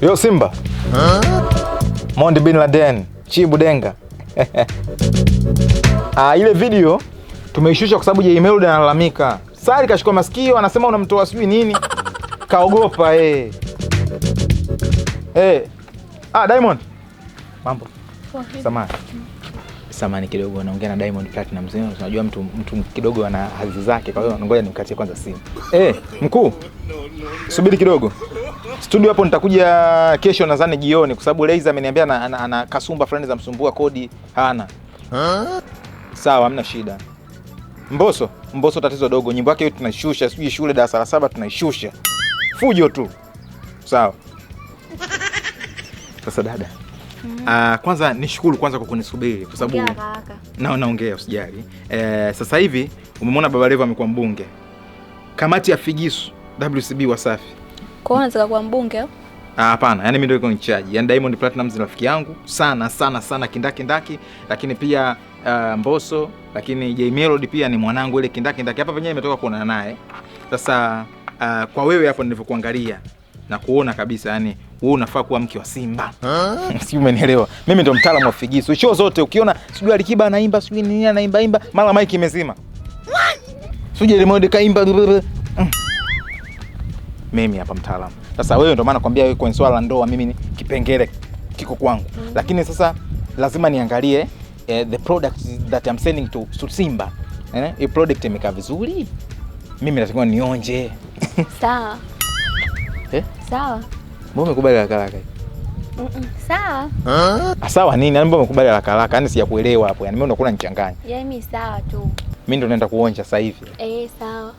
Yo Simba. Mondi bin Laden, Chibu Denga. Ile video tumeishusha kwa sababu Jay Melody analalamika. Sari kashika masikio anasema unamtoa sijui nini. Kaogopa Diamond. Mambo. Samani kidogo naongea na Diamond Platinumz. Unajua mtu kidogo ana hadhi zake, kwa hiyo ngoja nimkatie kwanza simu. Mkuu. Subiri kidogo. Studio hapo nitakuja kesho nadhani jioni kwa sababu Leiza ameniambia ana kasumba fulani za msumbua kodi hana. Sawa, hamna shida. Mbosso tatizo dogo. Nyimbo yake tunaishusha, sijui shule darasa la 7 tunaishusha. Fujo tu. Sawa. Sasa dada. Kwanza nishukuru kwanza kwa kunisubiri kwa sababu naongea usijali. Sasa hivi umemwona Baba Levo amekuwa mbunge. Kamati ya figisu WCB Wasafi. Kwa nini unataka kuwa mbunge au? Hapana, yani mimi ndio niko in charge. Yani Diamond Platinumz ni rafiki yangu sana kindaki, lakini pia Mbosso, lakini Jay Melody pia ni mwanangu ile kindaki. Hapa penyewe nimetoka kuonana naye. Sasa kwa wewe hapo nilivyokuangalia na kuona kabisa yani wewe unafaa kuwa mke wa Simba. Si umenielewa? Mimi ndo mtaalamu wa figisu. Show zote ukiona sijui Alikiba anaimba, sijui nini anaimba, mara mic imezima. Sijui Diamond kaimba. Mimi hapa mtaalamu. Sasa wewe ndo maana nakwambia wewe kwenye swala la ndoa mimi ni kipengele kiko kwangu. Lakini sasa lazima niangalie the product that I'm selling to Simba. Hii product imekaa vizuri. Mimi nataka nionje. Sawa. Sawa. Mbona umekubali haraka? Sawa. Sawa nini? Mbona umekubali haraka? Yaani sijakuelewa hapo. Yaani mimi unakula nichanganya. Yaani mimi sawa tu. Mimi ndo naenda kuonja sasa hivi. Sawa.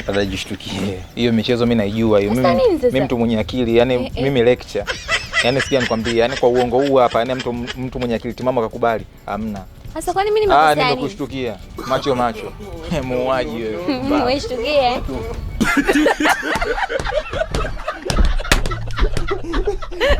Atajishtukie. Hiyo michezo mimi naijua hiyo. Mimi mtu mwenye akili, yani mimi lecture. Yani sikia nikwambie, yani kwa uongo huu hapa, yani mtu mwenye akili timamu akakubali. Hamna. Sasa kwani mimi nimekosea nini? Nimekushtukia. Macho. Muuaji wewe. Umeshtukia.